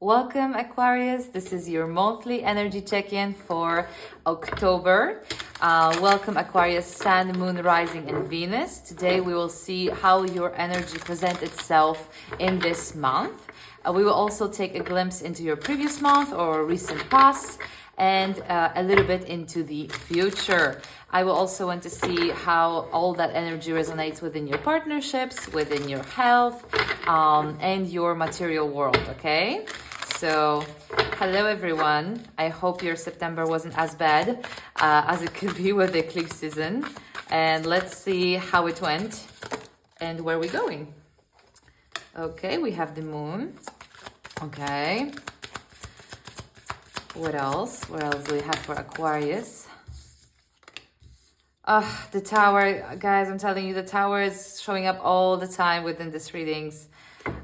Welcome, Aquarius. This is your monthly energy check-in for October. Welcome, Aquarius, Sun, Moon, Rising, and Venus. Today we will see how your energy presents itself in this month. We will also take a glimpse into your previous month or recent past and a little bit into the future. I will also want to see how all that energy resonates within your partnerships, within your health, and your material world, okay? So, hello everyone. I hope your September wasn't as bad as it could be with the eclipse season. And let's see how it went and where we're going. Okay, we have the moon. Okay. What else? What else do we have for Aquarius? The tower, guys, I'm telling you, the tower is showing up all the time within these readings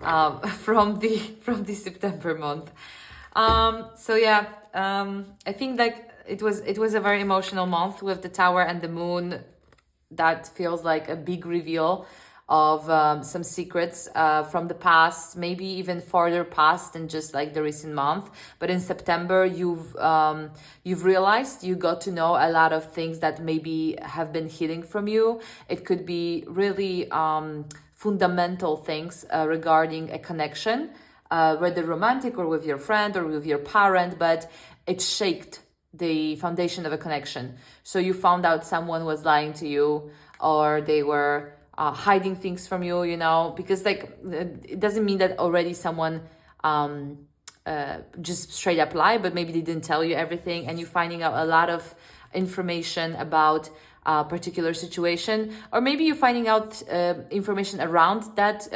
from the September month. I think like it was a very emotional month with the tower and the moon. That feels like a big reveal of some secrets from the past, maybe even farther past than just like the recent month. But in September, you've realized, you got to know a lot of things that maybe have been hidden from you. It could be really fundamental things regarding a connection, whether romantic or with your friend or with your parent, but it shaked the foundation of a connection. So you found out someone was lying to you, or they were hiding things from you, you know, because like it doesn't mean that already someone just straight up lie, but maybe they didn't tell you everything, and you're finding out a lot of information about a particular situation, or maybe you're finding out information around that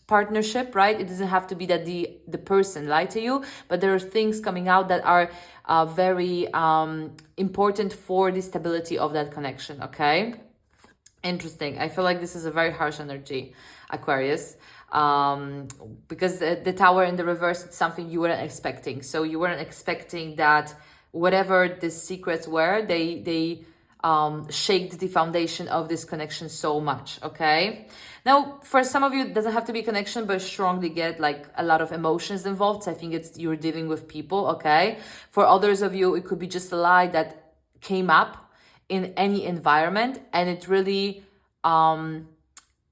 partnership, right? It doesn't have to be that the person lied to you, but there are things coming out that are very important for the stability of that connection, okay? Interesting. I feel like this is a very harsh energy, Aquarius, because the tower in the reverse, it's something you weren't expecting. So you weren't expecting that whatever the secrets were, they shaked the foundation of this connection so much, okay? Now, for some of you, it doesn't have to be connection, but strongly get like a lot of emotions involved. So I think it's you're dealing with people, okay? For others of you, it could be just a lie that came up in any environment, and it really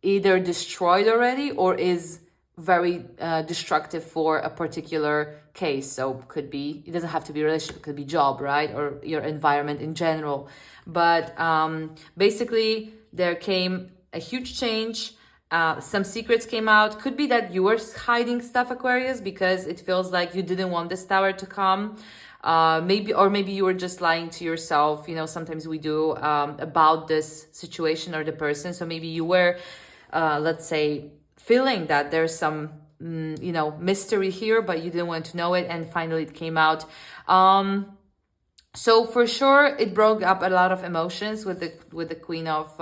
either destroyed already or is very destructive for a particular case. So could be, it doesn't have to be a relationship, it could be job, right? Or your environment in general. But basically there came a huge change. Some secrets came out. Could be that you were hiding stuff, Aquarius, because it feels like you didn't want this tower to come. Maybe you were just lying to yourself. You know, sometimes we do about this situation or the person. So maybe you were, let's say, feeling that there's some, mystery here, but you didn't want to know it, and finally it came out. So for sure, it brought up a lot of emotions with the Queen of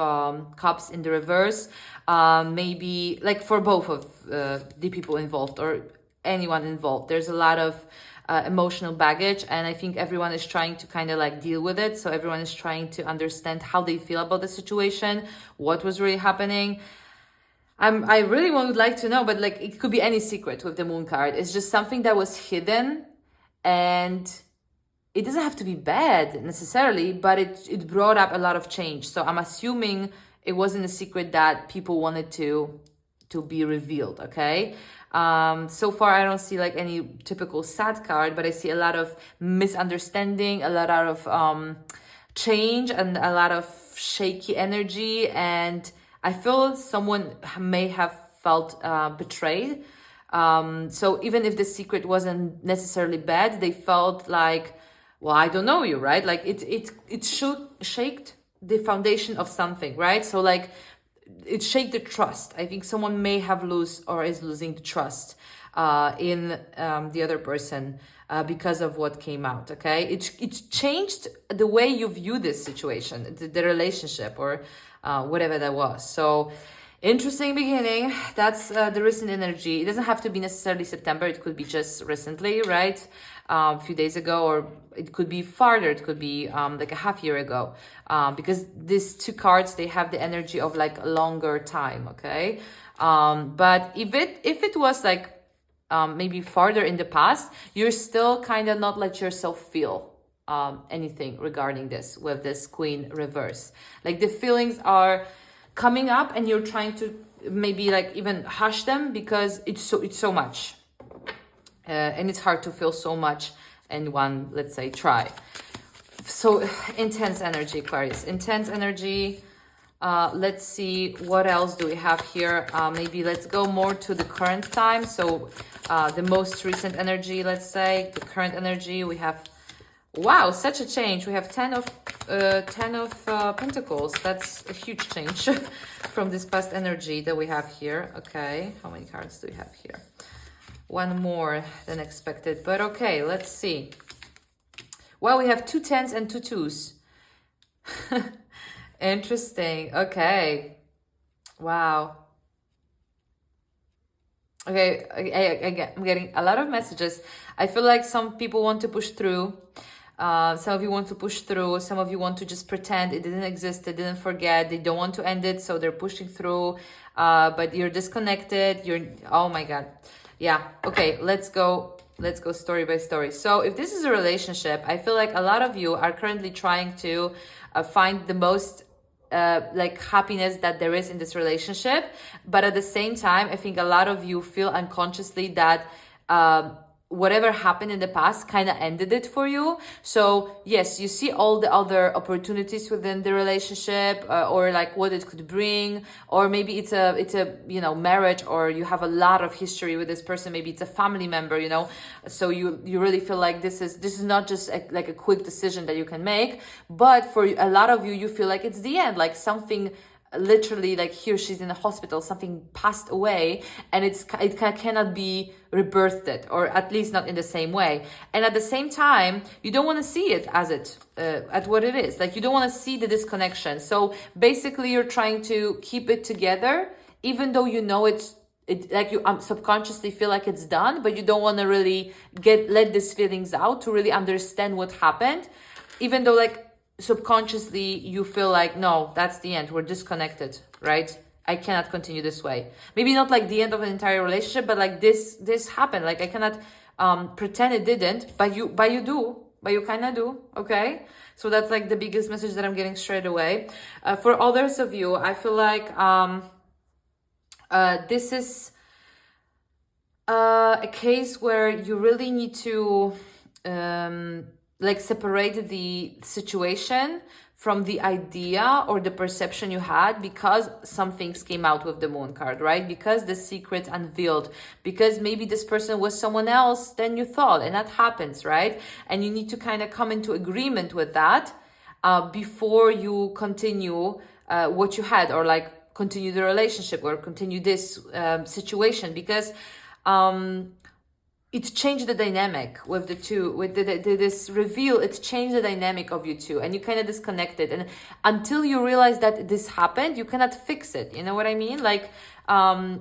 Cups in the reverse. Maybe like for both of the people involved or anyone involved, there's a lot of emotional baggage, and I think everyone is trying to kind of like deal with it. So everyone is trying to understand how they feel about the situation, what was really happening. I really would like to know, but like it could be any secret with the Moon card. It's just something that was hidden, and it doesn't have to be bad necessarily, but it brought up a lot of change. So I'm assuming it wasn't a secret that people wanted to be revealed, okay? So far, I don't see like any typical sad card, but I see a lot of misunderstanding, a lot of change, and a lot of shaky energy. And I feel someone may have felt betrayed. So even if the secret wasn't necessarily bad, they felt like, well, I don't know you, right? Like it should shaked the foundation of something, right? So like it shaked the trust. I think someone may have lost or is losing the trust in the other person because of what came out, okay? It changed the way you view this situation, the relationship, or whatever that was. So interesting beginning. That's the recent energy. It doesn't have to be necessarily September. It could be just recently, right? A few days ago, or it could be farther. It could be like a half year ago, because these two cards, they have the energy of like a longer time, okay? But if it was like maybe farther in the past, you're still kind of not let yourself feel anything regarding this with this Queen reverse. Like the feelings are coming up and you're trying to maybe like even hush them because it's so much. And it's hard to feel so much in one, let's say, try. So intense energy, Aquarius, intense energy. Let's see, what else do we have here? Maybe let's go more to the current time. So the most recent energy, let's say, the current energy, we have, wow, such a change. We have 10 of Pentacles. That's a huge change from this past energy that we have here. Okay, how many cards do we have here? One more than expected, but okay, let's see. Well, we have 2 10s and 2 2s. Interesting. Okay. Wow. Okay, I'm getting a lot of messages. I feel like some people want to push through. Some of you want to push through. Some of you want to just pretend it didn't exist. They didn't forget. They don't want to end it, so they're pushing through. But you're disconnected. Oh my God. Yeah. Okay, let's go story by story. So if this is a relationship, I feel like a lot of you are currently trying to find the most like happiness that there is in this relationship. But at the same time, I think a lot of you feel unconsciously that whatever happened in the past kind of ended it for you. So yes, you see all the other opportunities within the relationship, or like what it could bring, or maybe it's a marriage, or you have a lot of history with this person. Maybe it's a family member, so you really feel like this is not just like a quick decision that you can make, but for a lot of you, you feel like it's the end, like something literally, like here she's in the hospital, something passed away, and it cannot be rebirthed, or at least not in the same way. And at the same time, you don't want to see it as at what it is. Like you don't want to see the disconnection. So basically, you're trying to keep it together, even though you know it's like you subconsciously feel like it's done, but you don't want to really let these feelings out to really understand what happened, even though like subconsciously you feel like, no, that's the end, we're disconnected, right? I cannot continue this way. Maybe not like the end of an entire relationship, but like this happened. Like I cannot pretend it didn't, but you kind of do. Okay, so that's like the biggest message that I'm getting straight away. For others of you, I feel like this is a case where you really need to like separate the situation from the idea or the perception you had, because some things came out with the Moon card, right? Because the secret unveiled, because maybe this person was someone else than you thought, and that happens, right? And you need to kind of come into agreement with that before you continue what you had, or like continue the relationship, or continue this situation, because it changed the dynamic with the two, with this reveal. It changed the dynamic of you two, and you kind of disconnected. And until you realize that this happened, you cannot fix it. You know what I mean? Like,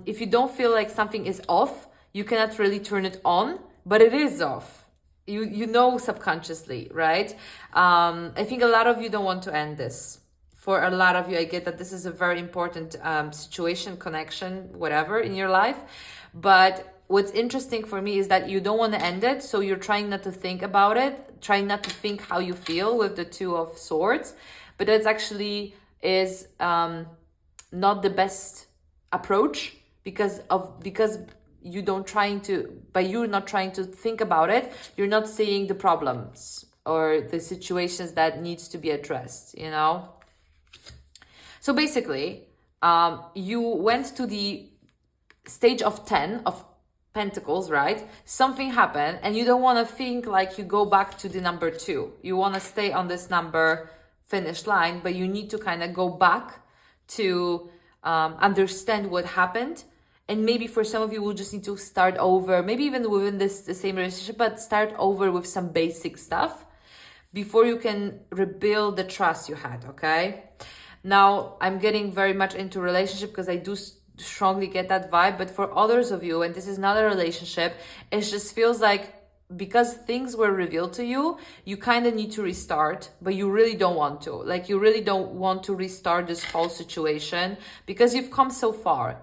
if you don't feel like something is off, you cannot really turn it on, but it is off. You know subconsciously, right? I think a lot of you don't want to end this. For a lot of you, I get that this is a very important situation, connection, whatever in your life, but what's interesting for me is that you don't want to end it, so you're trying not to think about it, trying not to think how you feel with the Two of Swords, but that's actually is not the best approach, because you don't trying to, by you not trying to think about it, you're not seeing the problems or the situations that needs to be addressed, So basically, you went to the stage of 10 of Pentacles, right? Something happened, and you don't want to think like you go back to the number 2. You want to stay on this number finish line, but you need to kind of go back to understand what happened. And maybe for some of you, we'll just need to start over, maybe even within the same relationship, but start over with some basic stuff before you can rebuild the trust you had, okay? Now, I'm getting very much into relationship because I do strongly get that vibe, but for others of you, and this is not a relationship, it just feels like because things were revealed to you, you kind of need to restart, but you really don't want to. Like, you really don't want to restart this whole situation because you've come so far.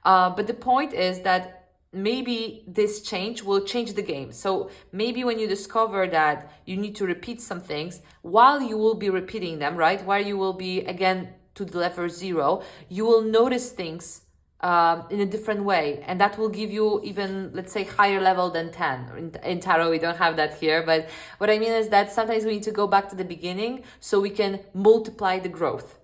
But the point is that maybe this change will change the game. So maybe when you discover that you need to repeat some things, while you will be repeating them, right? While you will be again to the level 0, you will notice things in a different way, and that will give you even, let's say, higher level than 10. In tarot we don't have that here, but what I mean is that sometimes we need to go back to the beginning so we can multiply the growth.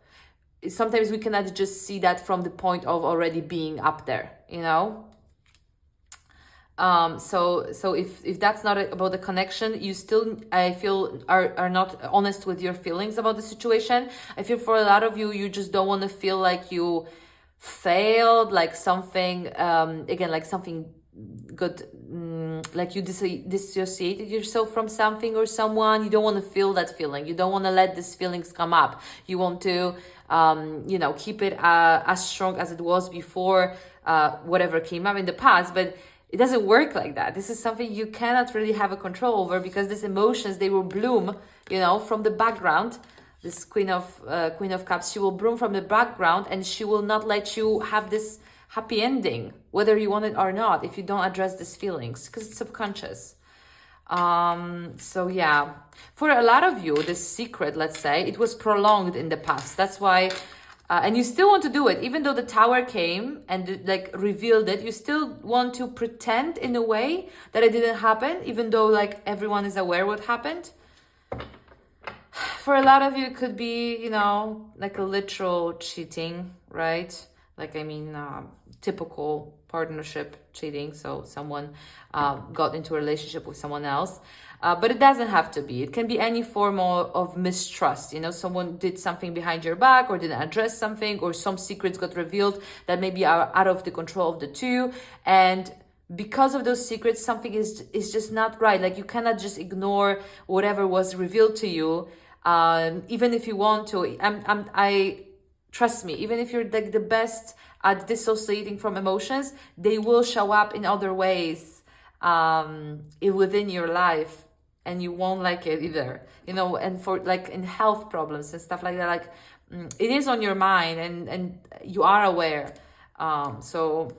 Sometimes we cannot just see that from the point of already being up there, you know. So if that's not about the connection, you still, I feel, are not honest with your feelings about the situation. I feel for a lot of you, you just don't want to feel like you failed, like something, again, like something good, like you dissociated yourself from something or someone. You don't want to feel that feeling. You don't want to let these feelings come up. You want to, you know, keep it as strong as it was before, whatever came up in the past. But it doesn't work like that. This is something you cannot really have a control over, because these emotions, they will bloom, you know, from the background. This Queen of Cups, she will bloom from the background, and she will not let you have this happy ending, whether you want it or not, if you don't address these feelings, because it's subconscious. So yeah, for a lot of you, this secret, let's say, it was prolonged in the past. That's why, and you still want to do it, even though the Tower came and like revealed it. You still want to pretend in a way that it didn't happen, even though like everyone is aware what happened. For a lot of you, it could be, you know, like a literal cheating, right? Like, I mean, typical partnership cheating. So someone got into a relationship with someone else. But it doesn't have to be. It can be any form of mistrust. You know, someone did something behind your back, or didn't address something, or some secrets got revealed that maybe are out of the control of the two. And because of those secrets, something is just not right. Like, you cannot just ignore whatever was revealed to you. Even if you want to, I trust me, even if you're like the best at dissociating from emotions, they will show up in other ways within your life, and you won't like it either, you know. And for like in health problems and stuff like that, like it is on your mind, and you are aware. So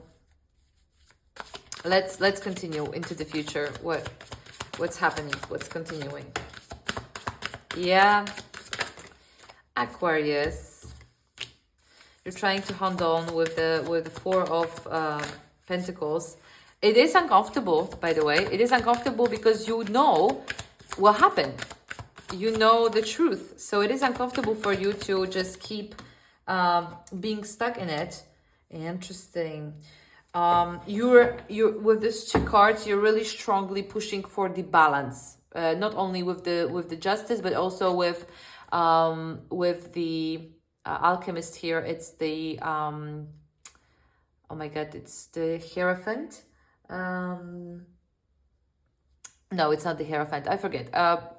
let's continue into the future. What's happening? What's continuing? Yeah, Aquarius, you're trying to hold on with the Four of Pentacles. It is uncomfortable, by the way. It is uncomfortable because you know what happened. You know the truth. So it is uncomfortable for you to just keep being stuck in it. Interesting. You're with these two cards, you're really strongly pushing for the balance. Not only with the Justice, but also with the Alchemist here. It's the oh my god, it's the Hierophant. No, it's not the Hierophant. I forget.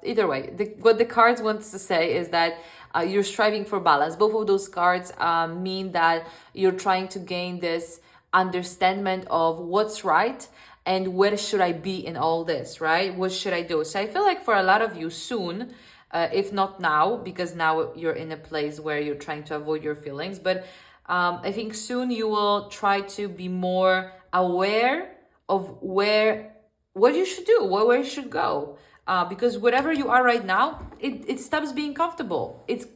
Either way, what the cards wants to say is that you're striving for balance. Both of those cards mean that you're trying to gain this understanding of what's right and where should I be in all this, right? What should I do? So I feel like for a lot of you soon, if not now, because now you're in a place where you're trying to avoid your feelings, but I think soon you will try to be more aware of what you should do, where you should go. Because whatever you are right now, it stops being comfortable. It's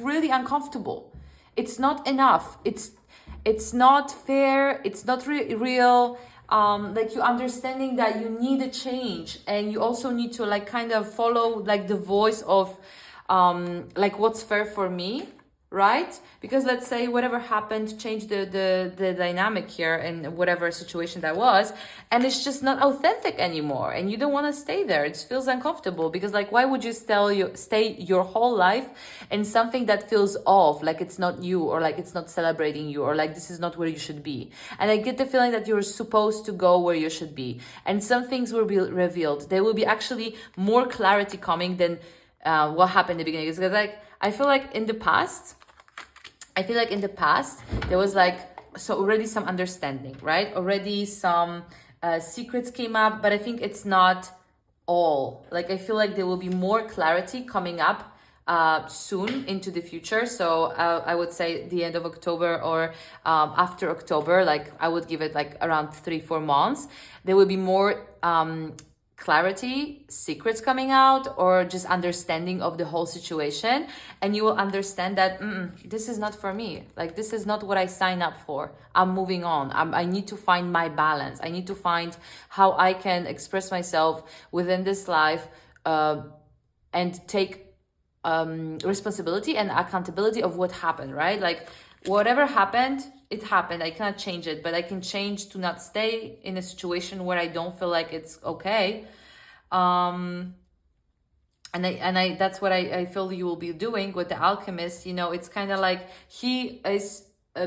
really uncomfortable. It's not enough. It's not fair. It's not real. Like, you understanding that you need a change, and you also need to like kind of follow like the voice of like what's fair for me, right? Because let's say whatever happened changed the dynamic here in whatever situation that was, and it's just not authentic anymore, and you don't want to stay there. It feels uncomfortable, because like, why would you stay your whole life in something that feels off, like it's not you, or like it's not celebrating you, or like this is not where you should be. And I get the feeling that you're supposed to go where you should be, and some things will be revealed. There will be actually more clarity coming than what happened in the beginning. Because like, I feel like in the past there was like, so already some understanding, right? Already some secrets came up, but I think it's not all. Like, I feel like there will be more clarity coming up soon into the future. So I would say the end of October or after October, like I would give it like around 3-4 months. There will be more clarity, secrets coming out, or just understanding of the whole situation, and you will understand that this is not for me. Like, this is not what I signed up for. I'm moving on. I need to find my balance. I need to find how I can express myself within this life, and take responsibility and accountability of what happened, right? Like, whatever happened, it happened. I cannot change it, but I can change to not stay in a situation where I don't feel like it's okay. And I that's what I feel you will be doing with the alchemist. You know, it's kind of like he is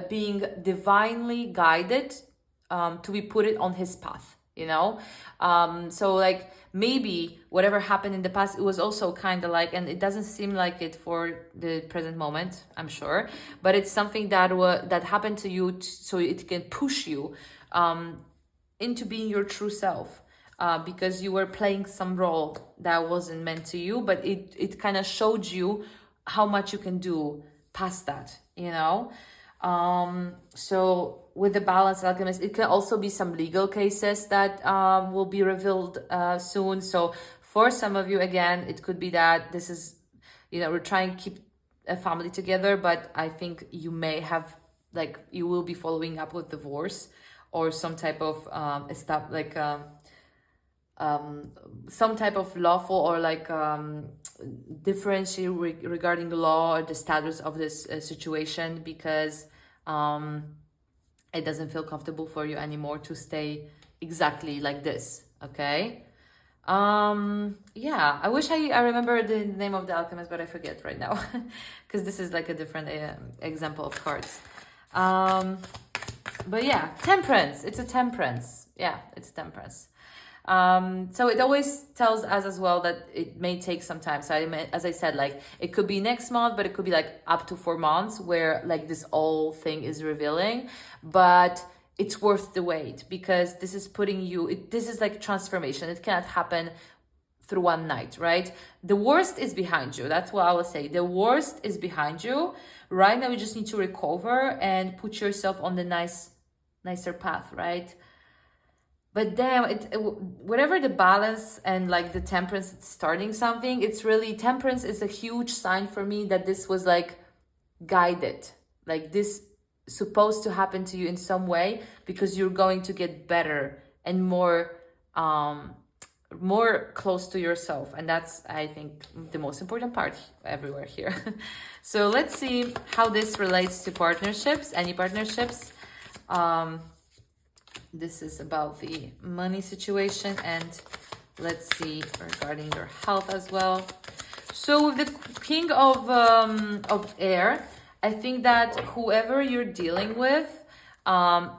being divinely guided to be put it on his path, you know. So like, maybe whatever happened in the past, it was also kind of like, and it doesn't seem like it for the present moment, I'm sure, but it's something that that happened to you so it can push you into being your true self, because you were playing some role that wasn't meant to you, but it kind of showed you how much you can do past that, you know. So with the balance alchemist, it can also be some legal cases that will be revealed soon. So for some of you, again, it could be that this is, you know, we're trying to keep a family together, but I think you may have, like, you will be following up with divorce or some type of some type of lawful or like difference regarding the law or the status of this situation, because it doesn't feel comfortable for you anymore to stay exactly like this. Okay. Yeah, I wish I remember the name of the alchemist, but I forget right now because this is like a different example of cards. But yeah, temperance. It's a temperance. Yeah, it's temperance. So it always tells us as well that it may take some time. So as I said, like, it could be next month, but it could be like up to 4 months where like this whole thing is revealing, but it's worth the wait, because this is putting you, this is like transformation. It cannot happen through one night, right? The worst is behind you. That's what I will say. The worst is behind you. Right now, you just need to recover and put yourself on the nicer path, right? But damn, whatever the balance and like the temperance, it's starting something. It's really, temperance is a huge sign for me that this was like guided. Like, this supposed to happen to you in some way, because you're going to get better and more close to yourself. And that's, I think, the most important part everywhere here. So let's see how this relates to partnerships, any partnerships. This is about the money situation, and let's see regarding your health as well. So with the King of Air, I think that whoever you're dealing with,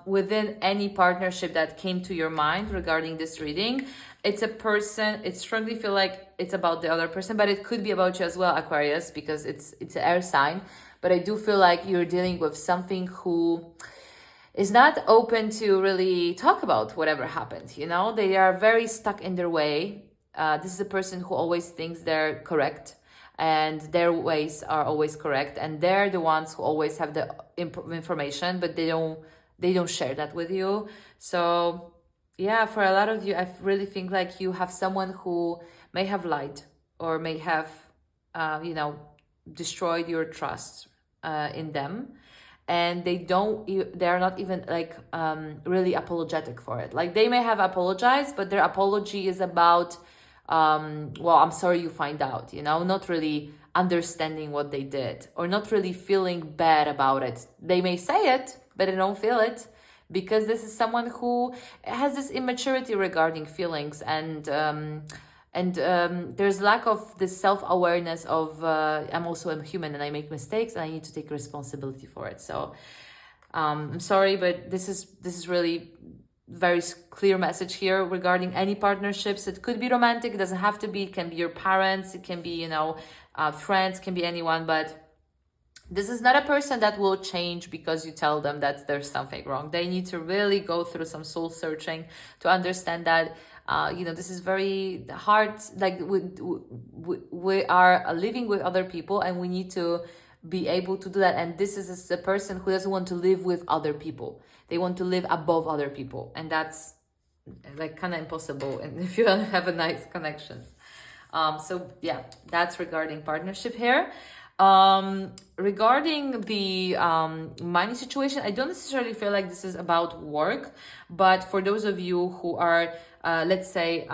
within any partnership that came to your mind regarding this reading, it's a person. It strongly feel like it's about the other person, but it could be about you as well, Aquarius, because it's an air sign. But I do feel like you're dealing with something who is not open to really talk about whatever happened, you know? They are very stuck in their way. This is a person who always thinks they're correct and their ways are always correct, and they're the ones who always have the information, but they don't share that with you. So yeah, for a lot of you, I really think like you have someone who may have lied or may have, destroyed your trust in them. And they're not even like really apologetic for it. Like, they may have apologized, but their apology is about, well, I'm sorry you find out, you know, not really understanding what they did or not really feeling bad about it. They may say it, but they don't feel it, because this is someone who has this immaturity regarding feelings, and there's lack of this self-awareness of I'm also a human and I make mistakes and I need to take responsibility for it. So I'm sorry, but this is really very clear message here regarding any partnerships. It could be romantic, it doesn't have to be. It can be your parents, it can be, friends, can be anyone, but this is not a person that will change because you tell them that there's something wrong. They need to really go through some soul searching to understand that This is very hard. Like we are living with other people, and we need to be able to do that. And this is a person who doesn't want to live with other people. They want to live above other people, and that's like kind of impossible. And if you don't have a nice connections. So yeah, that's regarding partnership here. Regarding the money situation, I don't necessarily feel like this is about work, but for those of you who are, let's say,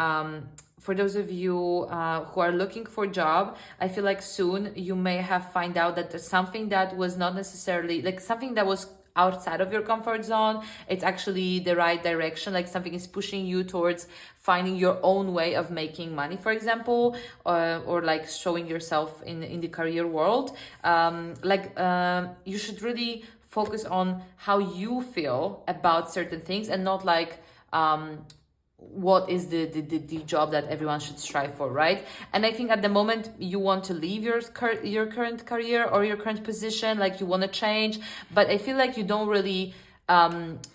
for those of you who are looking for a job, I feel like soon you may have find out that there's something that was not necessarily like something that was outside of your comfort zone. It's actually the right direction, like something is pushing you towards finding your own way of making money, for example, or like showing yourself in the career world. You should really focus on how you feel about certain things, and not like what is the job that everyone should strive for, right? And I think at the moment you want to leave your current career or your current position, like you want to change, but I feel like you don't really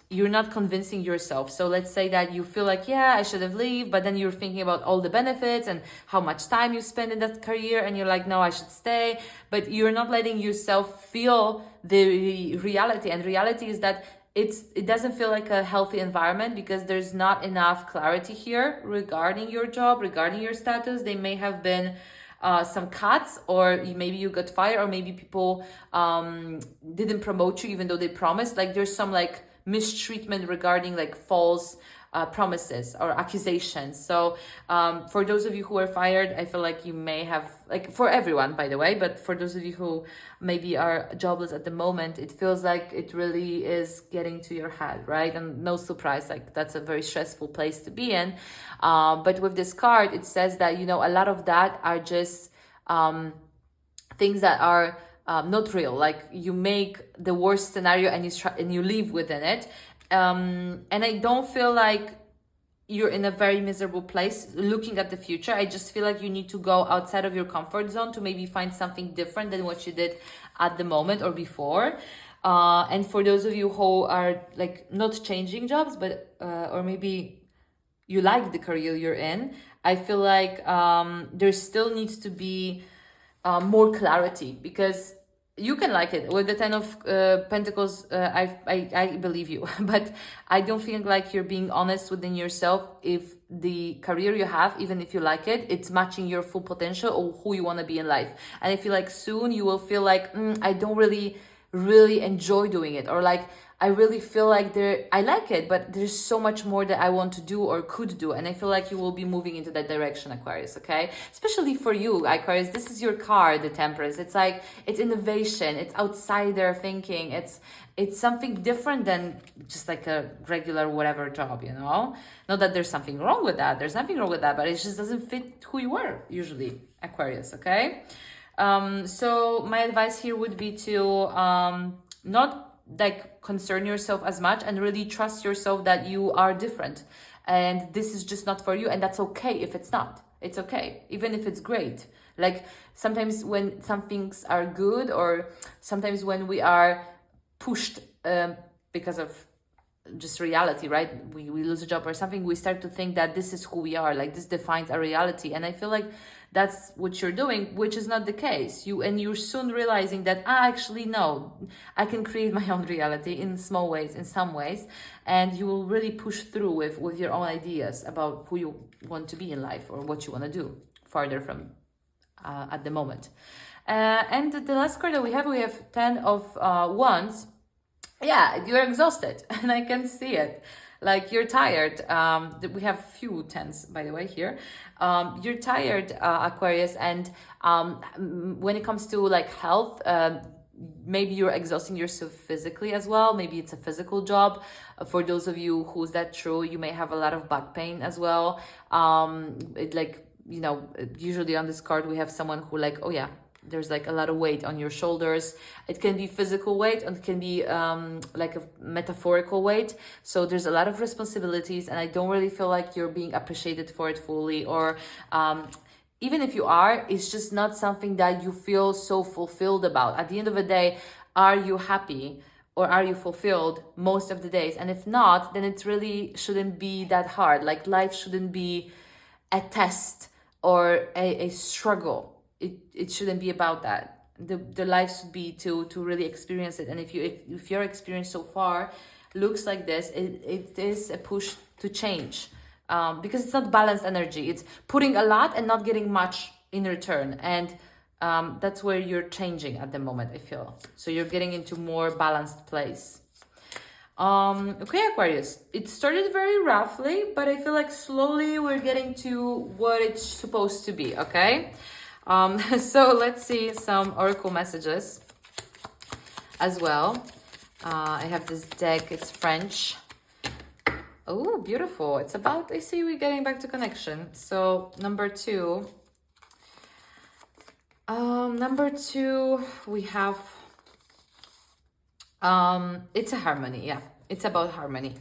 you're not convincing yourself. So let's say that you feel like, yeah, I should have leave, but then you're thinking about all the benefits and how much time you spend in that career, and you're like, no, I should stay, but you're not letting yourself feel the reality. And reality is that it doesn't feel like a healthy environment, because there's not enough clarity here regarding your job, regarding your status. They may have been some cuts, or maybe you got fired, or maybe people didn't promote you even though they promised. Like there's some like mistreatment regarding like false promises or accusations. So for those of you who are fired, I feel like you may have, like for everyone by the way, but for those of you who maybe are jobless at the moment, it feels like it really is getting to your head, right? And no surprise, like that's a very stressful place to be in. But with this card, it says that, a lot of that are just things that are not real. Like you make the worst scenario and you live within it. And I don't feel like you're in a very miserable place looking at the future. I just feel like you need to go outside of your comfort zone to maybe find something different than what you did at the moment or before. And for those of you who are like not changing jobs, but or maybe you like the career you're in, I feel like there still needs to be more clarity, because you can like it. With the 10 of Pentacles, I believe you, but I don't feel like you're being honest within yourself if the career you have, even if you like it, it's matching your full potential or who you want to be in life. And I feel like soon you will feel like, I don't really enjoy doing it, or like I really feel like I like it, but there's so much more that I want to do or could do. And I feel like you will be moving into that direction, Aquarius, okay? Especially for you, Aquarius, this is your card, the Temperance. It's like, it's innovation, it's outsider thinking, it's something different than just like a regular whatever job, Not that there's something wrong with that, there's nothing wrong with that, but it just doesn't fit who you are usually, Aquarius, okay? So my advice here would be to not like concern yourself as much, and really trust yourself that you are different, and this is just not for you, and that's okay if it's not. It's okay even if it's great. Like sometimes when some things are good, or sometimes when we are pushed because of just reality, right? We lose a job or something, we start to think that this is who we are, like this defines our reality. And I feel like that's what you're doing, which is not the case. You're soon realizing that actually no, I can create my own reality in small ways, in some ways, and you will really push through with your own ideas about who you want to be in life or what you want to do farther from at the moment. And the last card that we have 10 of Wands. Yeah, you're exhausted, and I can see it. Like you're tired. We have few tens, by the way, here. You're tired, Aquarius, and when it comes to like health, maybe you're exhausting yourself physically as well. Maybe it's a physical job. For those of you who's that true, you may have a lot of back pain as well. Usually on this card we have someone who like, oh yeah, there's like a lot of weight on your shoulders. It can be physical weight, and it can be like a metaphorical weight. So there's a lot of responsibilities, and I don't really feel like you're being appreciated for it fully, or even if you are, it's just not something that you feel so fulfilled about. At the end of the day, are you happy or are you fulfilled most of the days? And if not, then it really shouldn't be that hard. Like life shouldn't be a test or a struggle. It shouldn't be about that. The life should be to really experience it. And if your experience so far looks like this, it is a push to change, because it's not balanced energy. It's putting a lot and not getting much in return, and that's where you're changing at the moment, I feel. So you're getting into more balanced place. Okay, Aquarius, it started very roughly, but I feel like slowly we're getting to what it's supposed to be, okay? So let's see some oracle messages as well. I have this deck, it's French. Oh, beautiful. It's about, I see we're getting back to connection. So number two, we have, it's a harmony. Yeah, it's about harmony.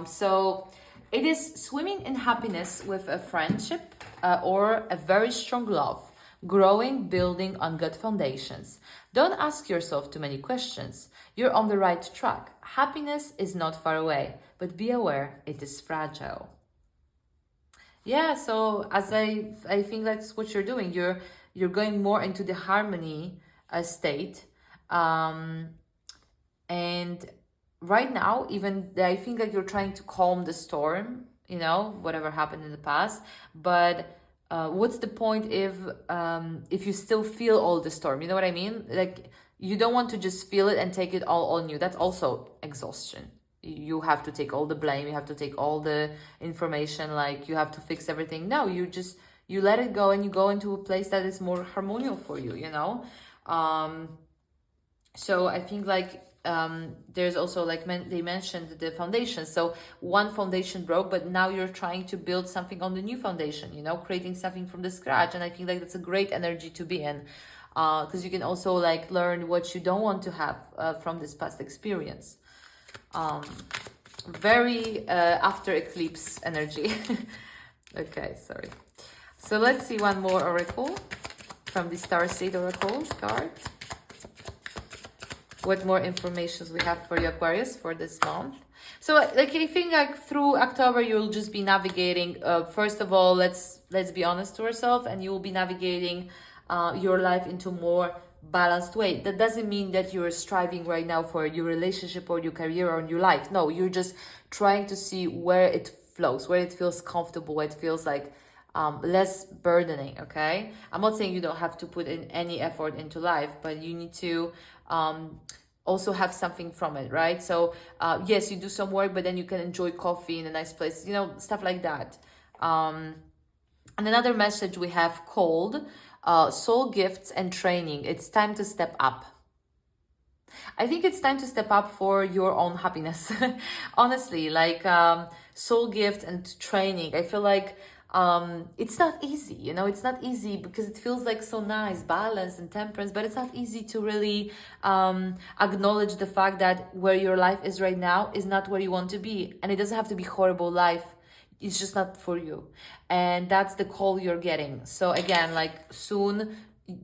So it is swimming in happiness with a friendship, or a very strong love, growing, building on good foundations. Don't ask yourself too many questions. You're on the right track. Happiness is not far away, but be aware it is fragile. Yeah, so as I think that's what you're doing. You're going more into the harmony state, and right now, even I think that you're trying to calm the storm, whatever happened in the past. But what's the point if you still feel all the storm? You know what I mean? Like, you don't want to just feel it and take it all on you. That's also exhaustion. You have to take all the blame. You have to take all the information. Like, you have to fix everything. No, you let it go and you go into a place that is more harmonious for you. So I think like. There's also like they mentioned the foundation. So one foundation broke, but now you're trying to build something on the new foundation, creating something from the scratch. And I think like that's a great energy to be in, because you can also like learn what you don't want to have from this past experience. Very after eclipse energy. Okay, sorry. So let's see one more oracle from the Starseed Oracles card. What more information we have for you, Aquarius, for this month? So like I think like through October you'll just be navigating, first of all, let's be honest to ourselves, and you will be navigating your life into more balanced way. That doesn't mean that you're striving right now for your relationship or your career or your life. No, you're just trying to see where it flows, where it feels comfortable, where it feels like less burdening. Okay, I'm not saying you don't have to put in any effort into life, but you need to also have something from it, right? So yes, you do some work, but then you can enjoy coffee in a nice place, stuff like that. And another message we have called soul gifts and training. It's time to step up. I think it's time to step up for your own happiness. Honestly, like soul gift and training. I feel like it's not easy, it's not easy because it feels like so nice, balance and temperance, but it's not easy to really acknowledge the fact that where your life is right now is not where you want to be. And it doesn't have to be horrible life. It's just not for you. And that's the call you're getting. So again, like soon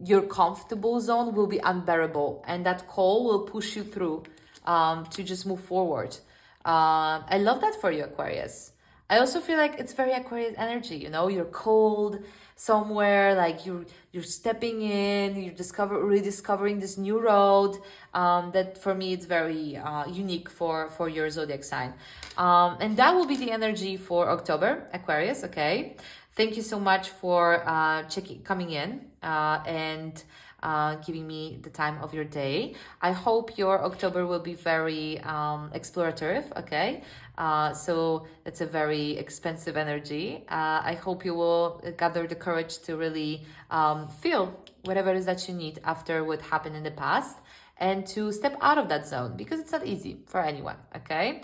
your comfortable zone will be unbearable, and that call will push you through to just move forward. I love that for you, Aquarius. I also feel like it's very Aquarius energy, you're cold somewhere, like you're stepping in, you're rediscovering this new road. That for me, it's very unique for your zodiac sign. And that will be the energy for October, Aquarius, okay? Thank you so much for coming in and giving me the time of your day. I hope your October will be very explorative, okay? So it's a very expensive energy. I hope you will gather the courage to really feel whatever it is that you need after what happened in the past, and to step out of that zone, because it's not easy for anyone, okay?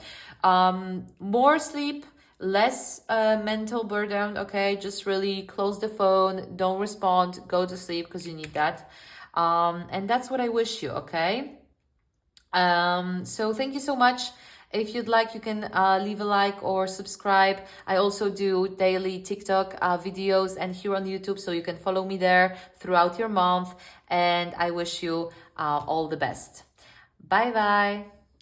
More sleep, less mental burden, okay? Just really close the phone, don't respond, go to sleep because you need that. And that's what I wish you, okay? So thank you so much. If you'd like, you can leave a like or subscribe. I also do daily TikTok videos and here on YouTube, so you can follow me there throughout your month. And I wish you all the best. Bye bye.